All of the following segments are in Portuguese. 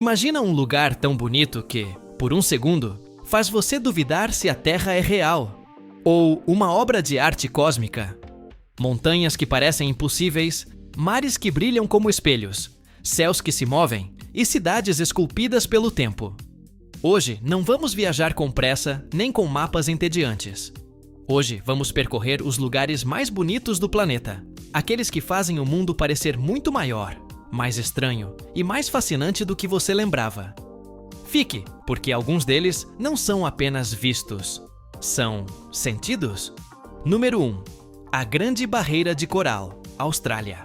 Imagina um lugar tão bonito que, por um segundo, faz você duvidar se a Terra é real. Ou uma obra de arte cósmica. Montanhas que parecem impossíveis, mares que brilham como espelhos, céus que se movem e cidades esculpidas pelo tempo. Hoje não vamos viajar com pressa nem com mapas entediantes. Hoje vamos percorrer os lugares mais bonitos do planeta, aqueles que fazem o mundo parecer muito maior, mais estranho e mais fascinante do que você lembrava. Fique, porque alguns deles não são apenas vistos, são sentidos. Número 1. A Grande Barreira de Coral, Austrália.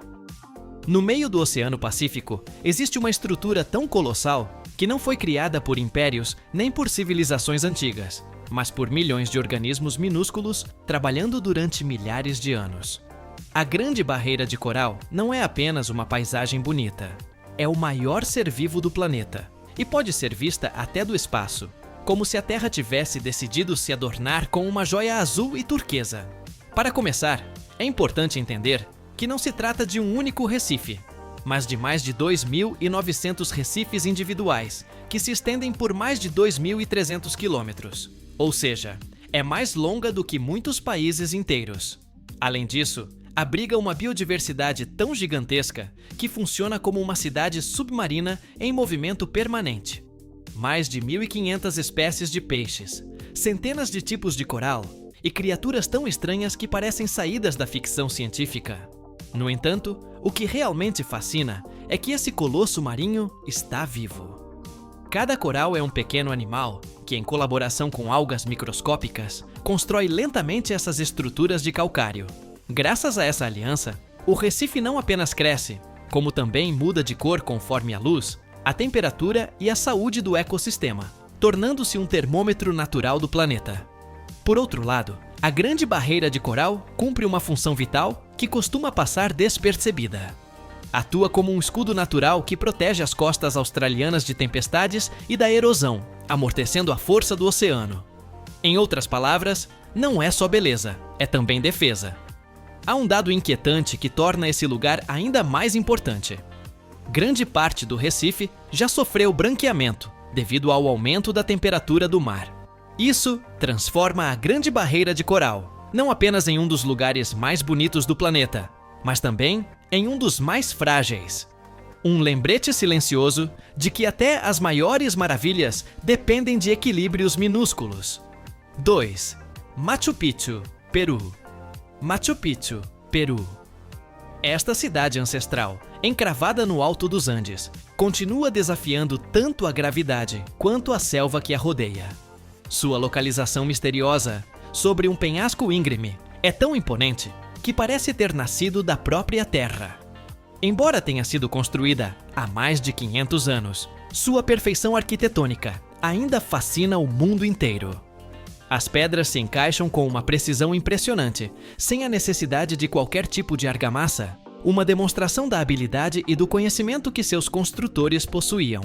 No meio do Oceano Pacífico, existe uma estrutura tão colossal que não foi criada por impérios nem por civilizações antigas, mas por milhões de organismos minúsculos trabalhando durante milhares de anos. A Grande Barreira de Coral não é apenas uma paisagem bonita, é o maior ser vivo do planeta e pode ser vista até do espaço, como se a Terra tivesse decidido se adornar com uma joia azul e turquesa. Para começar, é importante entender que não se trata de um único recife, mas de mais de 2.900 recifes individuais, que se estendem por mais de 2.300 quilômetros. Ou seja, é mais longa do que muitos países inteiros. Além disso, abriga uma biodiversidade tão gigantesca que funciona como uma cidade submarina em movimento permanente. Mais de 1.500 espécies de peixes, centenas de tipos de coral e criaturas tão estranhas que parecem saídas da ficção científica. No entanto, o que realmente fascina é que esse colosso marinho está vivo. Cada coral é um pequeno animal que, em colaboração com algas microscópicas, constrói lentamente essas estruturas de calcário. Graças a essa aliança, o recife não apenas cresce, como também muda de cor conforme a luz, a temperatura e a saúde do ecossistema, tornando-se um termômetro natural do planeta. Por outro lado, a Grande Barreira de Coral cumpre uma função vital que costuma passar despercebida. Atua como um escudo natural que protege as costas australianas de tempestades e da erosão, amortecendo a força do oceano. Em outras palavras, não é só beleza, é também defesa. Há um dado inquietante que torna esse lugar ainda mais importante. Grande parte do Recife já sofreu branqueamento devido ao aumento da temperatura do mar. Isso transforma a Grande Barreira de Coral não apenas em um dos lugares mais bonitos do planeta, mas também em um dos mais frágeis. Um lembrete silencioso de que até as maiores maravilhas dependem de equilíbrios minúsculos. 2. Machu Picchu, Peru. Machu Picchu, Peru. Esta cidade ancestral, encravada no alto dos Andes, continua desafiando tanto a gravidade quanto a selva que a rodeia. Sua localização misteriosa, sobre um penhasco íngreme, é tão imponente que parece ter nascido da própria Terra. Embora tenha sido construída há mais de 500 anos, sua perfeição arquitetônica ainda fascina o mundo inteiro. As pedras se encaixam com uma precisão impressionante, sem a necessidade de qualquer tipo de argamassa, uma demonstração da habilidade e do conhecimento que seus construtores possuíam.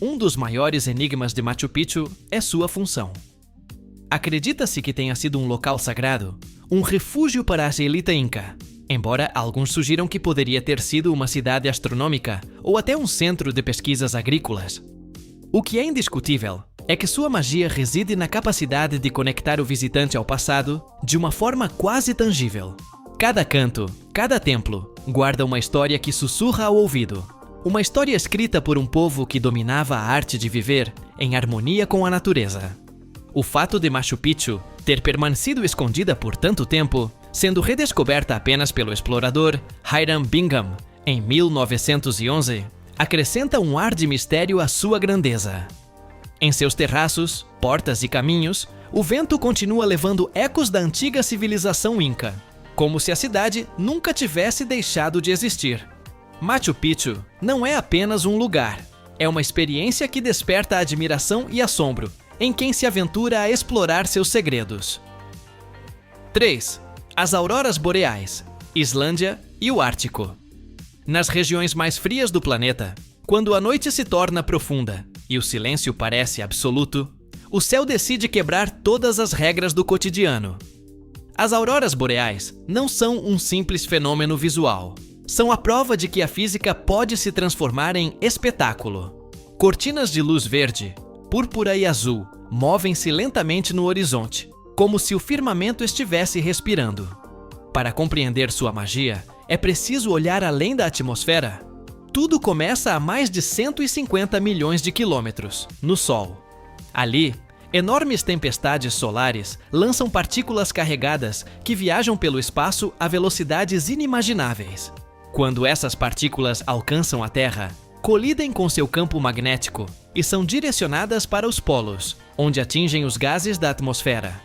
Um dos maiores enigmas de Machu Picchu é sua função. Acredita-se que tenha sido um local sagrado, um refúgio para a elite inca, embora alguns sugiram que poderia ter sido uma cidade astronômica ou até um centro de pesquisas agrícolas. O que é indiscutível é que sua magia reside na capacidade de conectar o visitante ao passado de uma forma quase tangível. Cada canto, cada templo, guarda uma história que sussurra ao ouvido. Uma história escrita por um povo que dominava a arte de viver em harmonia com a natureza. O fato de Machu Picchu ter permanecido escondida por tanto tempo, sendo redescoberta apenas pelo explorador Hiram Bingham em 1911, acrescenta um ar de mistério à sua grandeza. Em seus terraços, portas e caminhos, o vento continua levando ecos da antiga civilização inca, como se a cidade nunca tivesse deixado de existir. Machu Picchu não é apenas um lugar, é uma experiência que desperta admiração e assombro em quem se aventura a explorar seus segredos. 3. As auroras boreais, Islândia e o Ártico. Nas regiões mais frias do planeta, quando a noite se torna profunda e o silêncio parece absoluto, o céu decide quebrar todas as regras do cotidiano. As auroras boreais não são um simples fenômeno visual. São a prova de que a física pode se transformar em espetáculo. Cortinas de luz verde, púrpura e azul movem-se lentamente no horizonte, como se o firmamento estivesse respirando. Para compreender sua magia, é preciso olhar além da atmosfera. Tudo começa a mais de 150 milhões de quilômetros, no Sol. Ali, enormes tempestades solares lançam partículas carregadas que viajam pelo espaço a velocidades inimagináveis. Quando essas partículas alcançam a Terra, colidem com seu campo magnético e são direcionadas para os polos, onde atingem os gases da atmosfera.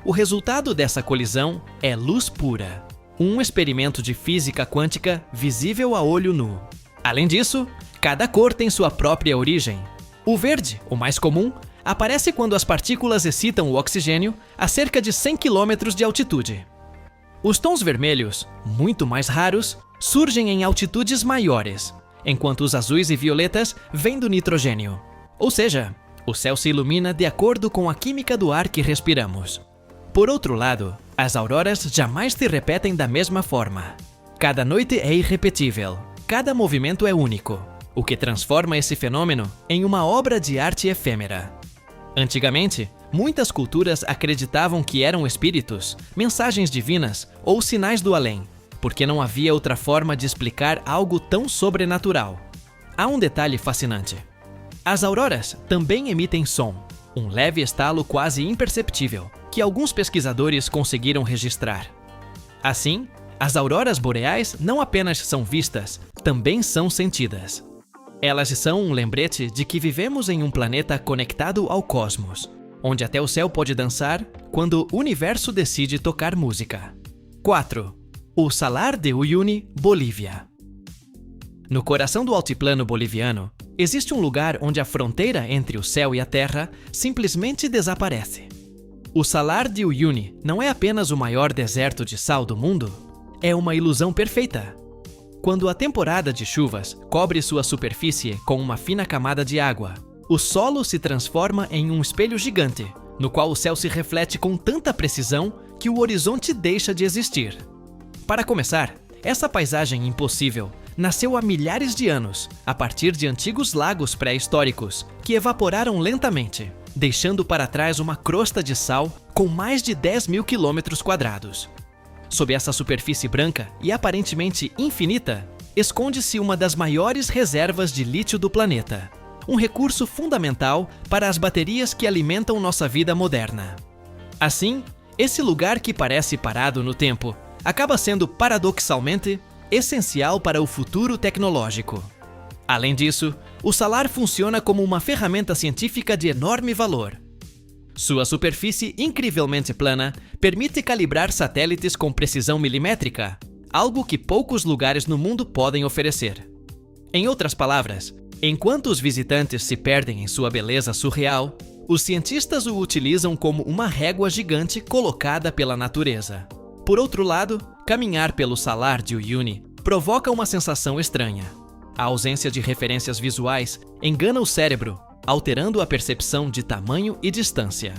O resultado dessa colisão é luz pura, um experimento de física quântica visível a olho nu. Além disso, cada cor tem sua própria origem. O verde, o mais comum, aparece quando as partículas excitam o oxigênio a cerca de 100 km de altitude. Os tons vermelhos, muito mais raros, surgem em altitudes maiores, enquanto os azuis e violetas vêm do nitrogênio. Ou seja, o céu se ilumina de acordo com a química do ar que respiramos. Por outro lado, as auroras jamais se repetem da mesma forma. Cada noite é irrepetível, cada movimento é único, o que transforma esse fenômeno em uma obra de arte efêmera. Antigamente, muitas culturas acreditavam que eram espíritos, mensagens divinas ou sinais do além, porque não havia outra forma de explicar algo tão sobrenatural. Há um detalhe fascinante. As auroras também emitem som, um leve estalo quase imperceptível, que alguns pesquisadores conseguiram registrar. Assim, as auroras boreais não apenas são vistas, também são sentidas. Elas são um lembrete de que vivemos em um planeta conectado ao cosmos, onde até o céu pode dançar quando o universo decide tocar música. 4. O Salar de Uyuni, Bolívia. No coração do altiplano boliviano, existe um lugar onde a fronteira entre o céu e a terra simplesmente desaparece. O Salar de Uyuni não é apenas o maior deserto de sal do mundo, é uma ilusão perfeita. Quando a temporada de chuvas cobre sua superfície com uma fina camada de água, o solo se transforma em um espelho gigante, no qual o céu se reflete com tanta precisão que o horizonte deixa de existir. Para começar, essa paisagem impossível nasceu há milhares de anos, a partir de antigos lagos pré-históricos que evaporaram lentamente, deixando para trás uma crosta de sal com mais de 10 mil quilômetros quadrados. Sob essa superfície branca e aparentemente infinita, esconde-se uma das maiores reservas de lítio do planeta, um recurso fundamental para as baterias que alimentam nossa vida moderna. Assim, esse lugar que parece parado no tempo acaba sendo, paradoxalmente, essencial para o futuro tecnológico. Além disso, o salar funciona como uma ferramenta científica de enorme valor. Sua superfície incrivelmente plana permite calibrar satélites com precisão milimétrica, algo que poucos lugares no mundo podem oferecer. Em outras palavras, enquanto os visitantes se perdem em sua beleza surreal, os cientistas o utilizam como uma régua gigante colocada pela natureza. Por outro lado, caminhar pelo Salar de Uyuni provoca uma sensação estranha. A ausência de referências visuais engana o cérebro, alterando a percepção de tamanho e distância.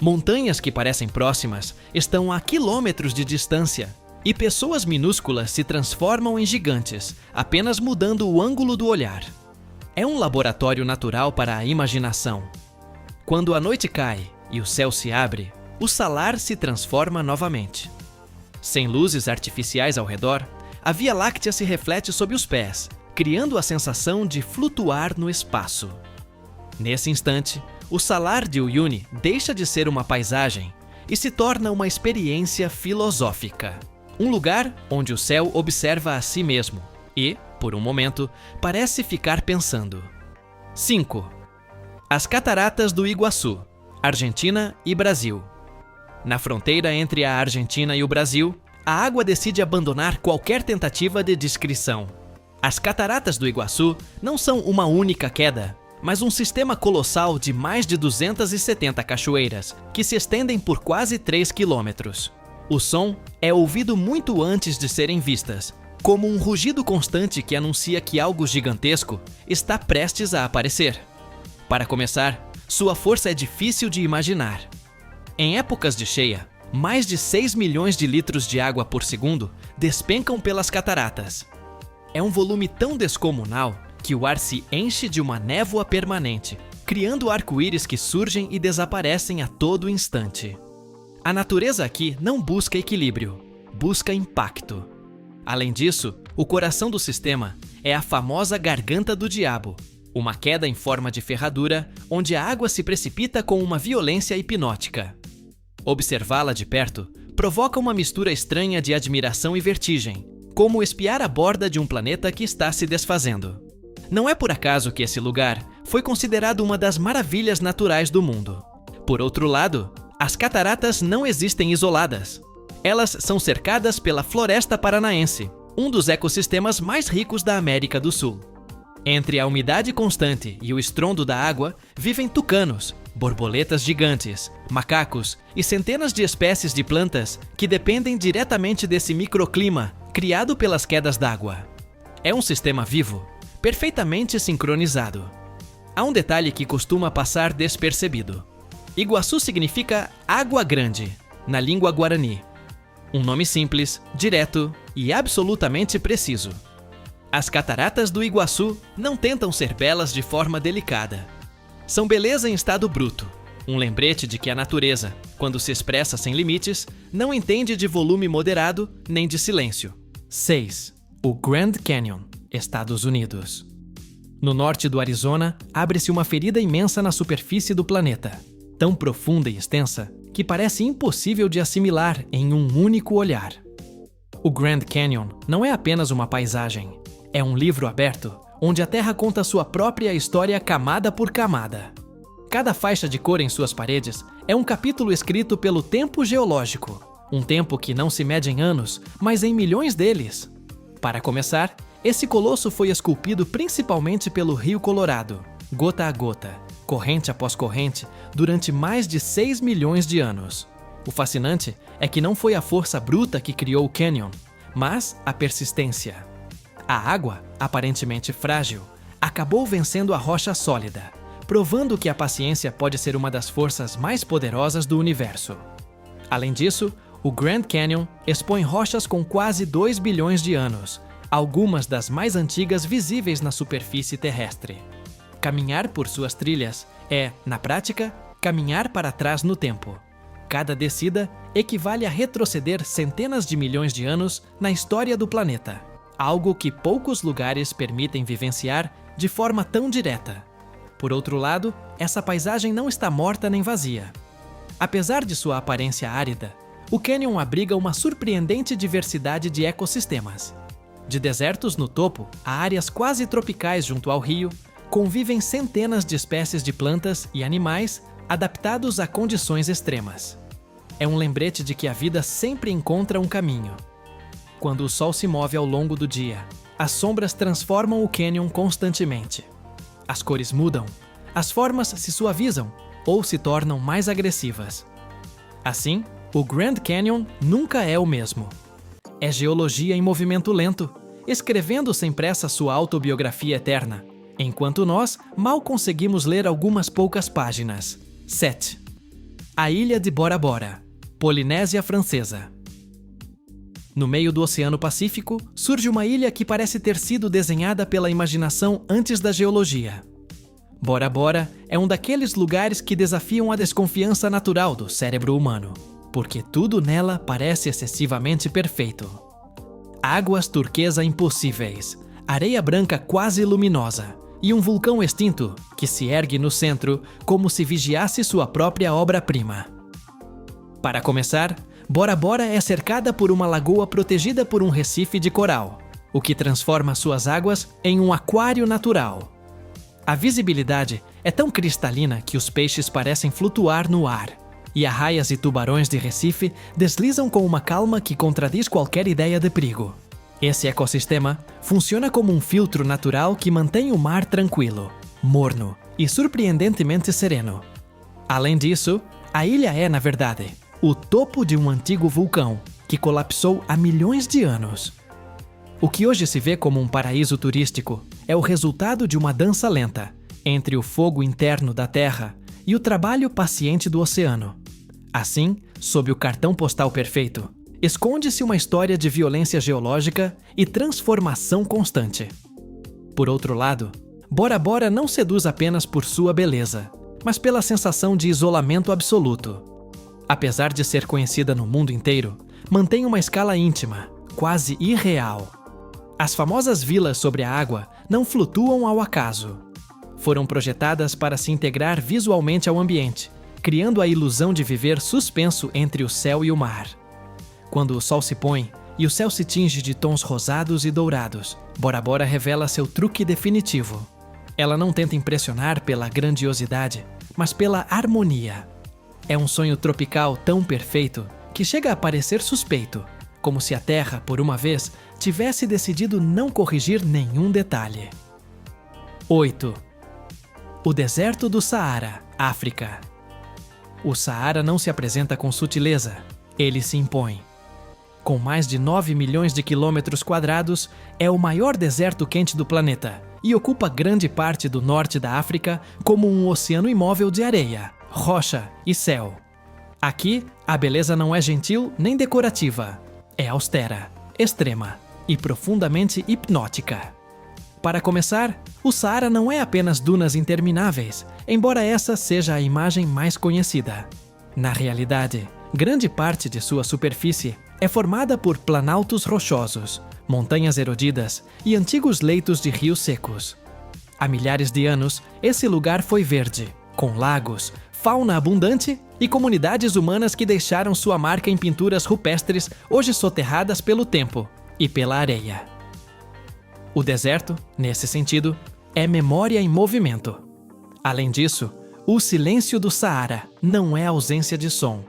Montanhas que parecem próximas estão a quilômetros de distância, e pessoas minúsculas se transformam em gigantes, apenas mudando o ângulo do olhar. É um laboratório natural para a imaginação. Quando a noite cai e o céu se abre, o salar se transforma novamente. Sem luzes artificiais ao redor, a Via Láctea se reflete sob os pés, criando a sensação de flutuar no espaço. Nesse instante, o Salar de Uyuni deixa de ser uma paisagem e se torna uma experiência filosófica. Um lugar onde o céu observa a si mesmo e, por um momento, parece ficar pensando. 5. As Cataratas do Iguaçu, Argentina e Brasil. Na fronteira entre a Argentina e o Brasil, a água decide abandonar qualquer tentativa de descrição. As Cataratas do Iguaçu não são uma única queda, mas um sistema colossal de mais de 270 cachoeiras, que se estendem por quase 3 quilômetros. O som é ouvido muito antes de serem vistas, como um rugido constante que anuncia que algo gigantesco está prestes a aparecer. Para começar, sua força é difícil de imaginar. Em épocas de cheia, mais de 6 milhões de litros de água por segundo despencam pelas cataratas. É um volume tão descomunal que o ar se enche de uma névoa permanente, criando arco-íris que surgem e desaparecem a todo instante. A natureza aqui não busca equilíbrio, busca impacto. Além disso, o coração do sistema é a famosa Garganta do Diabo, uma queda em forma de ferradura onde a água se precipita com uma violência hipnótica. Observá-la de perto provoca uma mistura estranha de admiração e vertigem, como espiar a borda de um planeta que está se desfazendo. Não é por acaso que esse lugar foi considerado uma das maravilhas naturais do mundo. Por outro lado, as cataratas não existem isoladas. Elas são cercadas pela Floresta Paranaense, um dos ecossistemas mais ricos da América do Sul. Entre a umidade constante e o estrondo da água, vivem tucanos, borboletas gigantes, macacos e centenas de espécies de plantas que dependem diretamente desse microclima criado pelas quedas d'água. É um sistema vivo, perfeitamente sincronizado. Há um detalhe que costuma passar despercebido. Iguaçu significa água grande, na língua guarani. Um nome simples, direto e absolutamente preciso. As cataratas do Iguaçu não tentam ser belas de forma delicada. São beleza em estado bruto, um lembrete de que a natureza, quando se expressa sem limites, não entende de volume moderado nem de silêncio. 6. O Grand Canyon, Estados Unidos. No norte do Arizona, abre-se uma ferida imensa na superfície do planeta, tão profunda e extensa que parece impossível de assimilar em um único olhar. O Grand Canyon não é apenas uma paisagem, é um livro aberto onde a Terra conta sua própria história camada por camada. Cada faixa de cor em suas paredes é um capítulo escrito pelo tempo geológico, um tempo que não se mede em anos, mas em milhões deles. Para começar, esse colosso foi esculpido principalmente pelo Rio Colorado, gota a gota, corrente após corrente, durante mais de 6 milhões de anos. O fascinante é que não foi a força bruta que criou o canyon, mas a persistência. A água, aparentemente frágil, acabou vencendo a rocha sólida, provando que a paciência pode ser uma das forças mais poderosas do universo. Além disso, o Grand Canyon expõe rochas com quase 2 bilhões de anos, algumas das mais antigas visíveis na superfície terrestre. Caminhar por suas trilhas é, na prática, caminhar para trás no tempo. Cada descida equivale a retroceder centenas de milhões de anos na história do planeta, algo que poucos lugares permitem vivenciar de forma tão direta. Por outro lado, essa paisagem não está morta nem vazia. Apesar de sua aparência árida, o canyon abriga uma surpreendente diversidade de ecossistemas. De desertos no topo a áreas quase tropicais junto ao rio, convivem centenas de espécies de plantas e animais adaptados a condições extremas. É um lembrete de que a vida sempre encontra um caminho. Quando o sol se move ao longo do dia, as sombras transformam o canyon constantemente. As cores mudam, as formas se suavizam ou se tornam mais agressivas. Assim, o Grand Canyon nunca é o mesmo. É geologia em movimento lento, escrevendo sem pressa sua autobiografia eterna, enquanto nós mal conseguimos ler algumas poucas páginas. 7. A Ilha de Bora Bora, Polinésia Francesa. No meio do Oceano Pacífico, surge uma ilha que parece ter sido desenhada pela imaginação antes da geologia. Bora Bora é um daqueles lugares que desafiam a desconfiança natural do cérebro humano, porque tudo nela parece excessivamente perfeito. Águas turquesa impossíveis, areia branca quase luminosa e um vulcão extinto que se ergue no centro como se vigiasse sua própria obra-prima. Para começar, Bora Bora é cercada por uma lagoa protegida por um recife de coral, o que transforma suas águas em um aquário natural. A visibilidade é tão cristalina que os peixes parecem flutuar no ar, e arraias e tubarões de Recife deslizam com uma calma que contradiz qualquer ideia de perigo. Esse ecossistema funciona como um filtro natural que mantém o mar tranquilo, morno e surpreendentemente sereno. Além disso, a ilha é, na verdade, o topo de um antigo vulcão que colapsou há milhões de anos. O que hoje se vê como um paraíso turístico é o resultado de uma dança lenta entre o fogo interno da Terra e o trabalho paciente do oceano. Assim, sob o cartão postal perfeito, esconde-se uma história de violência geológica e transformação constante. Por outro lado, Bora Bora não seduz apenas por sua beleza, mas pela sensação de isolamento absoluto. Apesar de ser conhecida no mundo inteiro, mantém uma escala íntima, quase irreal. As famosas vilas sobre a água não flutuam ao acaso. Foram projetadas para se integrar visualmente ao ambiente, criando a ilusão de viver suspenso entre o céu e o mar. Quando o sol se põe e o céu se tinge de tons rosados e dourados, Bora Bora revela seu truque definitivo. Ela não tenta impressionar pela grandiosidade, mas pela harmonia. É um sonho tropical tão perfeito que chega a parecer suspeito, como se a Terra, por uma vez, tivesse decidido não corrigir nenhum detalhe. 8. O deserto do Saara, África. O Saara não se apresenta com sutileza, ele se impõe. Com mais de 9 milhões de quilômetros quadrados, é o maior deserto quente do planeta e ocupa grande parte do norte da África como um oceano imóvel de areia, rocha e céu. Aqui, a beleza não é gentil nem decorativa, é austera, extrema e profundamente hipnótica. Para começar, o Saara não é apenas dunas intermináveis, embora essa seja a imagem mais conhecida. Na realidade, grande parte de sua superfície é formada por planaltos rochosos, montanhas erodidas e antigos leitos de rios secos. Há milhares de anos, esse lugar foi verde, com lagos, fauna abundante e comunidades humanas que deixaram sua marca em pinturas rupestres hoje soterradas pelo tempo e pela areia. O deserto, nesse sentido, é memória em movimento. Além disso, o silêncio do Saara não é ausência de som,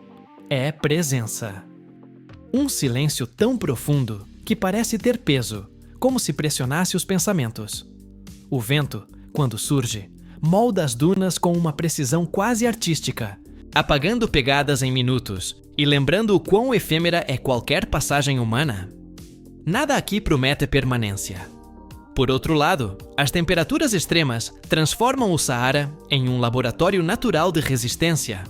é presença. Um silêncio tão profundo que parece ter peso, como se pressionasse os pensamentos. O vento, quando surge, molda as dunas com uma precisão quase artística, apagando pegadas em minutos e lembrando o quão efêmera é qualquer passagem humana. Nada aqui promete permanência. Por outro lado, as temperaturas extremas transformam o Saara em um laboratório natural de resistência.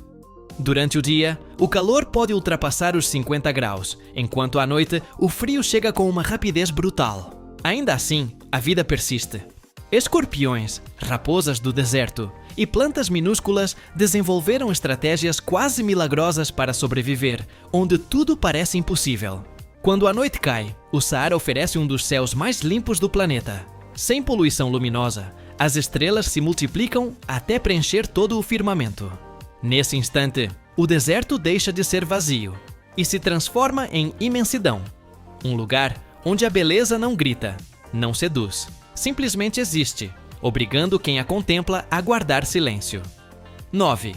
Durante o dia, o calor pode ultrapassar os 50 graus, enquanto à noite o frio chega com uma rapidez brutal. Ainda assim, a vida persiste. Escorpiões, raposas do deserto e plantas minúsculas desenvolveram estratégias quase milagrosas para sobreviver, onde tudo parece impossível. Quando a noite cai, o Saara oferece um dos céus mais limpos do planeta. Sem poluição luminosa, as estrelas se multiplicam até preencher todo o firmamento. Nesse instante, o deserto deixa de ser vazio e se transforma em imensidão. Um lugar onde a beleza não grita, não seduz, simplesmente existe, obrigando quem a contempla a guardar silêncio. 9.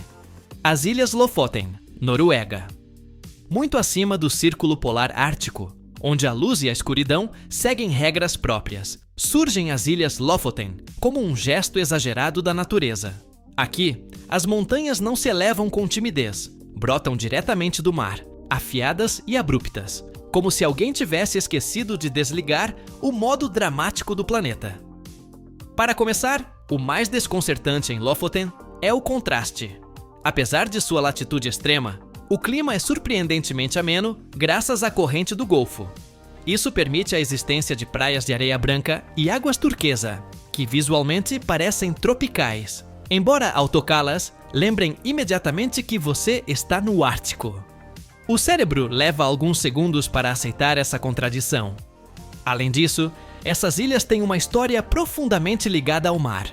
As Ilhas Lofoten, Noruega. Muito acima do Círculo Polar Ártico, onde a luz e a escuridão seguem regras próprias, surgem as Ilhas Lofoten como um gesto exagerado da natureza. Aqui, as montanhas não se elevam com timidez, brotam diretamente do mar, afiadas e abruptas, como se alguém tivesse esquecido de desligar o modo dramático do planeta. Para começar, o mais desconcertante em Lofoten é o contraste. Apesar de sua latitude extrema, o clima é surpreendentemente ameno graças à corrente do Golfo. Isso permite a existência de praias de areia branca e águas turquesa, que visualmente parecem tropicais, embora ao tocá-las, lembrem imediatamente que você está no Ártico. O cérebro leva alguns segundos para aceitar essa contradição. Além disso, essas ilhas têm uma história profundamente ligada ao mar.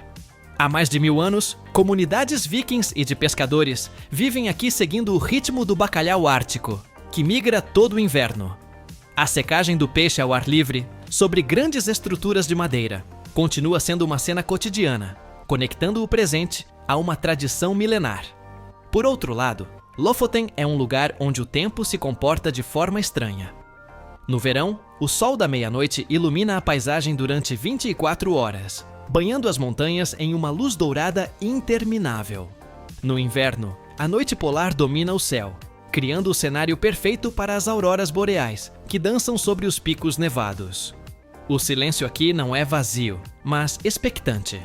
Há mais de 1000 anos, comunidades vikings e de pescadores vivem aqui seguindo o ritmo do bacalhau ártico, que migra todo o inverno. A secagem do peixe ao ar livre, sobre grandes estruturas de madeira, continua sendo uma cena cotidiana, conectando o presente a uma tradição milenar. Por outro lado, Lofoten é um lugar onde o tempo se comporta de forma estranha. No verão, o sol da meia-noite ilumina a paisagem durante 24 horas, banhando as montanhas em uma luz dourada interminável. No inverno, a noite polar domina o céu, criando o cenário perfeito para as auroras boreais, que dançam sobre os picos nevados. O silêncio aqui não é vazio, mas expectante.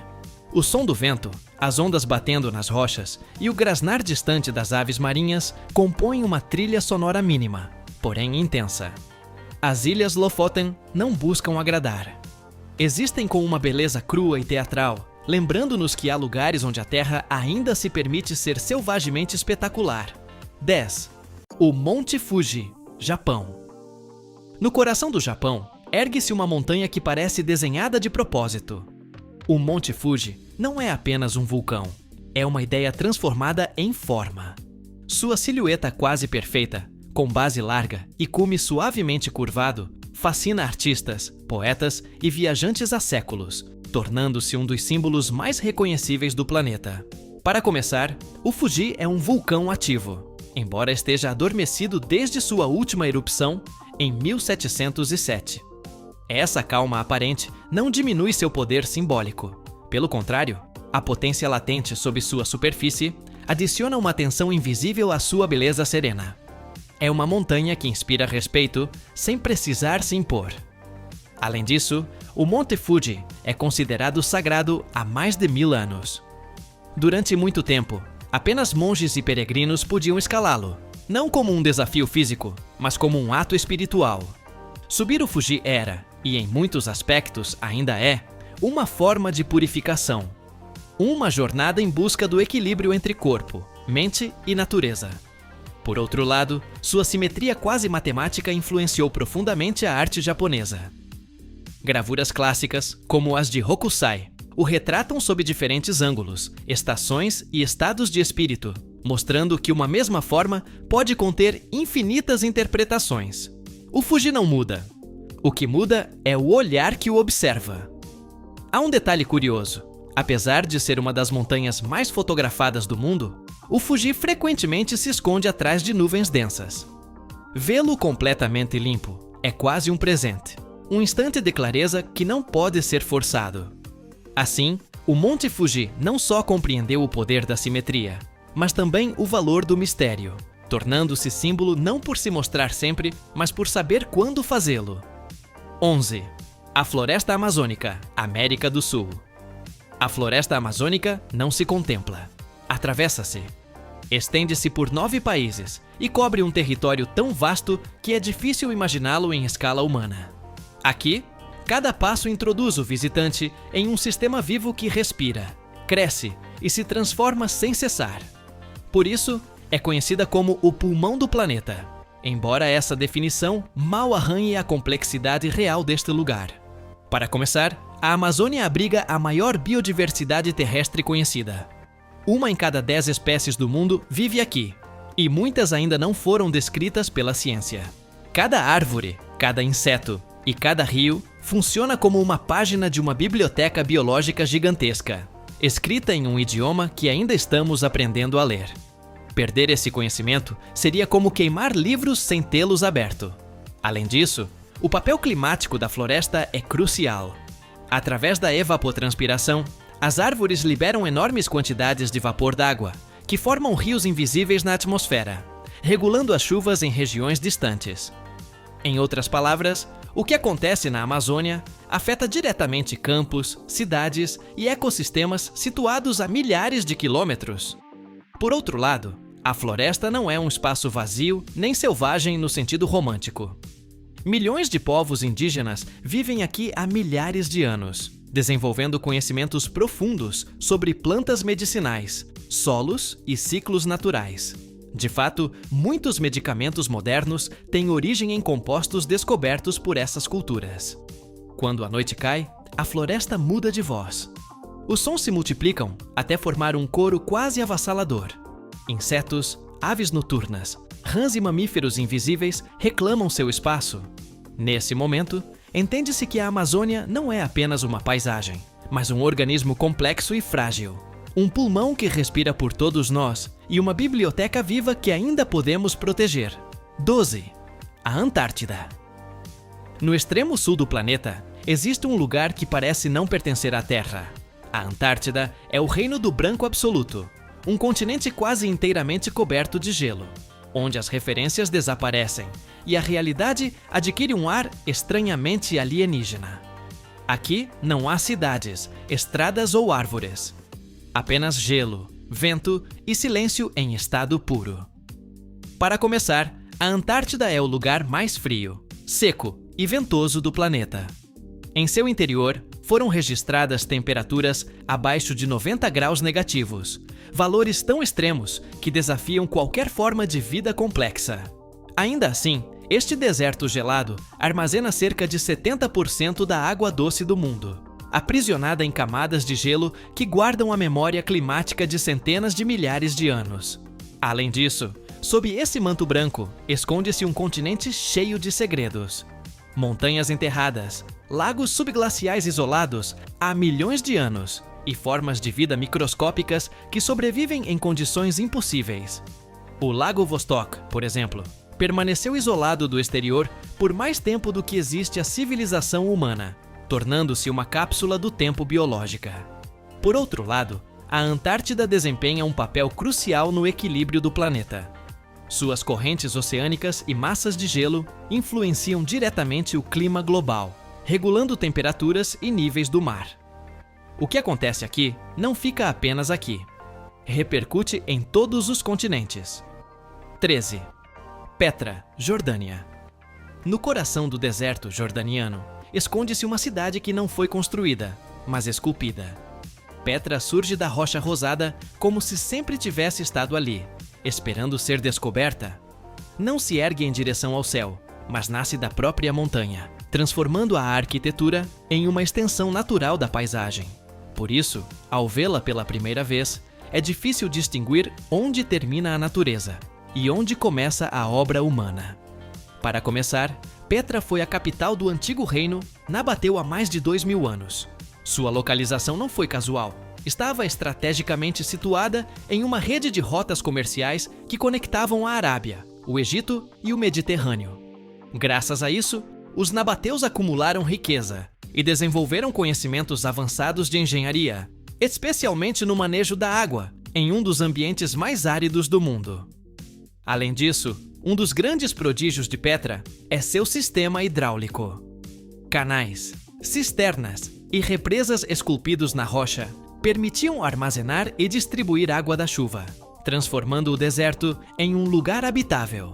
O som do vento, as ondas batendo nas rochas e o grasnar distante das aves marinhas compõem uma trilha sonora mínima, porém intensa. As Ilhas Lofoten não buscam agradar. Existem com uma beleza crua e teatral, lembrando-nos que há lugares onde a Terra ainda se permite ser selvagemente espetacular. 10. O Monte Fuji, Japão. No coração do Japão, ergue-se uma montanha que parece desenhada de propósito. O Monte Fuji não é apenas um vulcão, é uma ideia transformada em forma. Sua silhueta quase perfeita, com base larga e cume suavemente curvado, fascina artistas, poetas e viajantes há séculos, tornando-se um dos símbolos mais reconhecíveis do planeta. Para começar, o Fuji é um vulcão ativo, embora esteja adormecido desde sua última erupção em 1707. Essa calma aparente não diminui seu poder simbólico. Pelo contrário, a potência latente sob sua superfície adiciona uma tensão invisível à sua beleza serena. É uma montanha que inspira respeito sem precisar se impor. Além disso, o Monte Fuji é considerado sagrado há mais de 1000 anos. Durante muito tempo, apenas monges e peregrinos podiam escalá-lo, não como um desafio físico, mas como um ato espiritual. Subir o Fuji era, e em muitos aspectos ainda é, uma forma de purificação. Uma jornada em busca do equilíbrio entre corpo, mente e natureza. Por outro lado, sua simetria quase matemática influenciou profundamente a arte japonesa. Gravuras clássicas, como as de Hokusai, o retratam sob diferentes ângulos, estações e estados de espírito, mostrando que uma mesma forma pode conter infinitas interpretações. O Fuji não muda. O que muda é o olhar que o observa. Há um detalhe curioso. Apesar de ser uma das montanhas mais fotografadas do mundo, o Fuji frequentemente se esconde atrás de nuvens densas. Vê-lo completamente limpo é quase um presente, um instante de clareza que não pode ser forçado. Assim, o Monte Fuji não só compreendeu o poder da simetria, mas também o valor do mistério, tornando-se símbolo não por se mostrar sempre, mas por saber quando fazê-lo. 11. A Floresta Amazônica, América do Sul. A Floresta Amazônica não se contempla. Atravessa-se. Estende-se por 9 países e cobre um território tão vasto que é difícil imaginá-lo em escala humana. Aqui, cada passo introduz o visitante em um sistema vivo que respira, cresce e se transforma sem cessar. Por isso, é conhecida como o pulmão do planeta, embora essa definição mal arranhe a complexidade real deste lugar. Para começar, a Amazônia abriga a maior biodiversidade terrestre conhecida. 1 em cada 10 espécies do mundo vive aqui, e muitas ainda não foram descritas pela ciência. Cada árvore, cada inseto e cada rio funciona como uma página de uma biblioteca biológica gigantesca, escrita em um idioma que ainda estamos aprendendo a ler. Perder esse conhecimento seria como queimar livros sem tê-los aberto. Além disso, o papel climático da floresta é crucial. Através da evapotranspiração, as árvores liberam enormes quantidades de vapor d'água, que formam rios invisíveis na atmosfera, regulando as chuvas em regiões distantes. Em outras palavras, o que acontece na Amazônia afeta diretamente campos, cidades e ecossistemas situados a milhares de quilômetros. Por outro lado, a floresta não é um espaço vazio nem selvagem no sentido romântico. Milhões de povos indígenas vivem aqui há milhares de anos, desenvolvendo conhecimentos profundos sobre plantas medicinais, solos e ciclos naturais. De fato, muitos medicamentos modernos têm origem em compostos descobertos por essas culturas. Quando a noite cai, a floresta muda de voz. Os sons se multiplicam até formar um coro quase avassalador. Insetos, aves noturnas, rãs e mamíferos invisíveis reclamam seu espaço. Nesse momento, entende-se que a Amazônia não é apenas uma paisagem, mas um organismo complexo e frágil. Um pulmão que respira por todos nós e uma biblioteca viva que ainda podemos proteger. 12. A Antártida. No extremo sul do planeta, existe um lugar que parece não pertencer à Terra. A Antártida é o reino do branco absoluto, um continente quase inteiramente coberto de gelo, onde as referências desaparecem e a realidade adquire um ar estranhamente alienígena. Aqui não há cidades, estradas ou árvores. Apenas gelo, vento e silêncio em estado puro. Para começar, a Antártida é o lugar mais frio, seco e ventoso do planeta. Em seu interior, foram registradas temperaturas abaixo de 90 graus negativos, valores tão extremos que desafiam qualquer forma de vida complexa. Ainda assim, este deserto gelado armazena cerca de 70% da água doce do mundo, aprisionada em camadas de gelo que guardam a memória climática de centenas de milhares de anos. Além disso, sob esse manto branco, esconde-se um continente cheio de segredos. Montanhas enterradas, lagos subglaciais isolados há milhões de anos e formas de vida microscópicas que sobrevivem em condições impossíveis. O Lago Vostok, por exemplo, permaneceu isolado do exterior por mais tempo do que existe a civilização humana, tornando-se uma cápsula do tempo biológica. Por outro lado, a Antártida desempenha um papel crucial no equilíbrio do planeta. Suas correntes oceânicas e massas de gelo influenciam diretamente o clima global, regulando temperaturas e níveis do mar. O que acontece aqui não fica apenas aqui. Repercute em todos os continentes. 13. Petra, Jordânia. No coração do deserto jordaniano, esconde-se uma cidade que não foi construída, mas esculpida. Petra surge da rocha rosada como se sempre tivesse estado ali, esperando ser descoberta. Não se ergue em direção ao céu, mas nasce da própria montanha, transformando a arquitetura em uma extensão natural da paisagem. Por isso, ao vê-la pela primeira vez, é difícil distinguir onde termina a natureza e onde começa a obra humana. Para começar, Petra foi a capital do antigo reino Nabateu há mais de 2000 anos. Sua localização não foi casual. Estava estrategicamente situada em uma rede de rotas comerciais que conectavam a Arábia, o Egito e o Mediterrâneo. Graças a isso, os nabateus acumularam riqueza e desenvolveram conhecimentos avançados de engenharia, especialmente no manejo da água, em um dos ambientes mais áridos do mundo. Além disso, um dos grandes prodígios de Petra é seu sistema hidráulico. Canais, cisternas e represas esculpidos na rocha permitiam armazenar e distribuir água da chuva, transformando o deserto em um lugar habitável.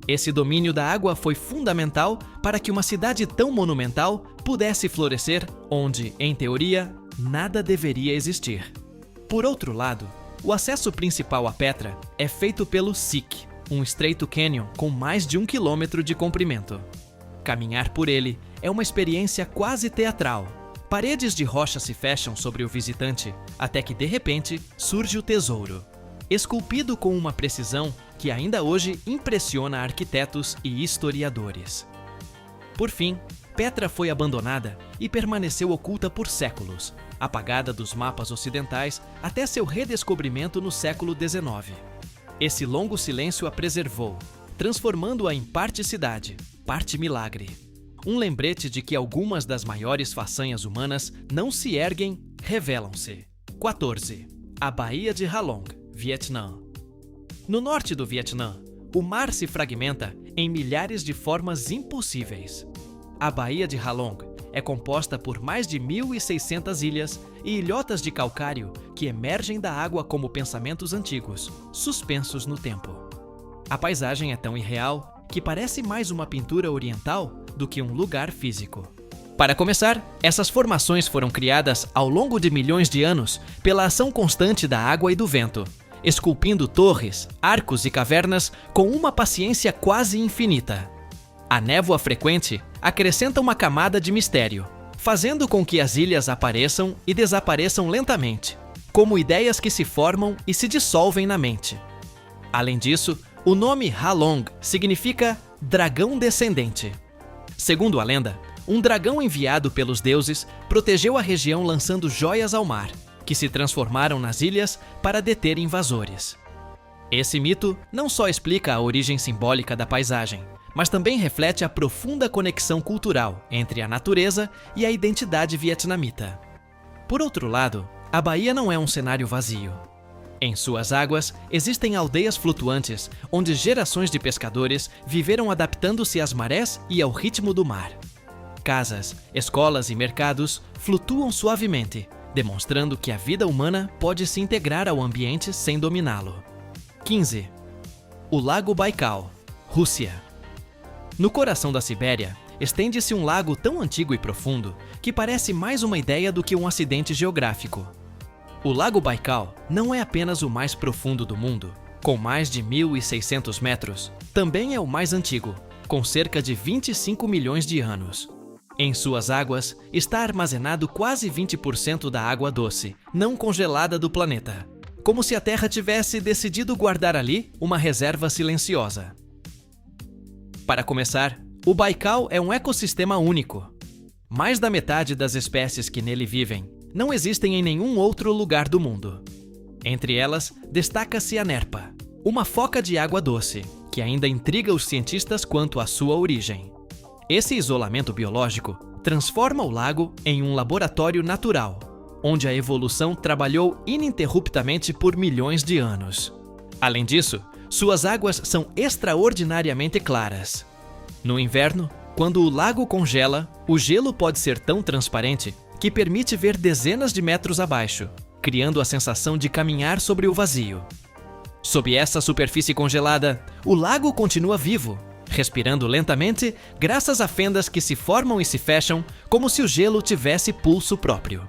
Esse domínio da água foi fundamental para que uma cidade tão monumental pudesse florescer onde, em teoria, nada deveria existir. Por outro lado, o acesso principal a Petra é feito pelo Siq, um estreito cânion com mais de 1 quilômetro de comprimento. Caminhar por ele é uma experiência quase teatral. Paredes de rocha se fecham sobre o visitante até que, de repente, surge o tesouro, esculpido com uma precisão que ainda hoje impressiona arquitetos e historiadores. Por fim, Petra foi abandonada e permaneceu oculta por séculos, apagada dos mapas ocidentais até seu redescobrimento no século XIX. Esse longo silêncio a preservou, transformando-a em parte cidade, parte milagre. Um lembrete de que algumas das maiores façanhas humanas não se erguem, revelam-se. 14. A Baía de Halong, Vietnã. No norte do Vietnã, o mar se fragmenta em milhares de formas impossíveis. A Baía de Halong é composta por mais de 1.600 ilhas e ilhotas de calcário que emergem da água como pensamentos antigos, suspensos no tempo. A paisagem é tão irreal que parece mais uma pintura oriental do que um lugar físico. Para começar, essas formações foram criadas ao longo de milhões de anos pela ação constante da água e do vento, esculpindo torres, arcos e cavernas com uma paciência quase infinita. A névoa frequente acrescenta uma camada de mistério, fazendo com que as ilhas apareçam e desapareçam lentamente, como ideias que se formam e se dissolvem na mente. Além disso, o nome Halong significa dragão descendente. Segundo a lenda, um dragão enviado pelos deuses protegeu a região lançando joias ao mar, que se transformaram nas ilhas para deter invasores. Esse mito não só explica a origem simbólica da paisagem, mas também reflete a profunda conexão cultural entre a natureza e a identidade vietnamita. Por outro lado, a baía não é um cenário vazio. Em suas águas, existem aldeias flutuantes, onde gerações de pescadores viveram adaptando-se às marés e ao ritmo do mar. Casas, escolas e mercados flutuam suavemente, demonstrando que a vida humana pode se integrar ao ambiente sem dominá-lo. 15. O Lago Baikal, Rússia. No coração da Sibéria, estende-se um lago tão antigo e profundo que parece mais uma ideia do que um acidente geográfico. O Lago Baikal não é apenas o mais profundo do mundo, com mais de 1.600 metros, também é o mais antigo, com cerca de 25 milhões de anos. Em suas águas está armazenado quase 20% da água doce, não congelada do planeta, como se a Terra tivesse decidido guardar ali uma reserva silenciosa. Para começar, o Baikal é um ecossistema único. Mais da metade das espécies que nele vivem não existem em nenhum outro lugar do mundo. Entre elas, destaca-se a nerpa, uma foca de água doce, que ainda intriga os cientistas quanto à sua origem. Esse isolamento biológico transforma o lago em um laboratório natural, onde a evolução trabalhou ininterruptamente por milhões de anos. Além disso, suas águas são extraordinariamente claras. No inverno, quando o lago congela, o gelo pode ser tão transparente que permite ver dezenas de metros abaixo, criando a sensação de caminhar sobre o vazio. Sob essa superfície congelada, o lago continua vivo, respirando lentamente graças a fendas que se formam e se fecham como se o gelo tivesse pulso próprio.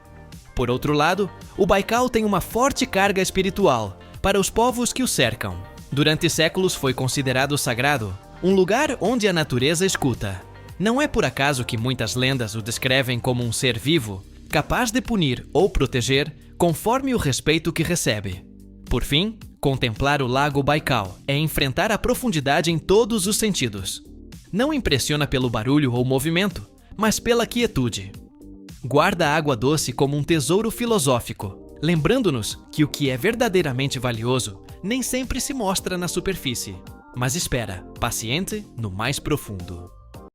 Por outro lado, o Baikal tem uma forte carga espiritual para os povos que o cercam. Durante séculos foi considerado sagrado, um lugar onde a natureza escuta. Não é por acaso que muitas lendas o descrevem como um ser vivo, capaz de punir ou proteger conforme o respeito que recebe. Por fim, contemplar o Lago Baikal é enfrentar a profundidade em todos os sentidos. Não impressiona pelo barulho ou movimento, mas pela quietude. Guarda a água doce como um tesouro filosófico, lembrando-nos que o que é verdadeiramente valioso nem sempre se mostra na superfície, mas espera, paciente, no mais profundo.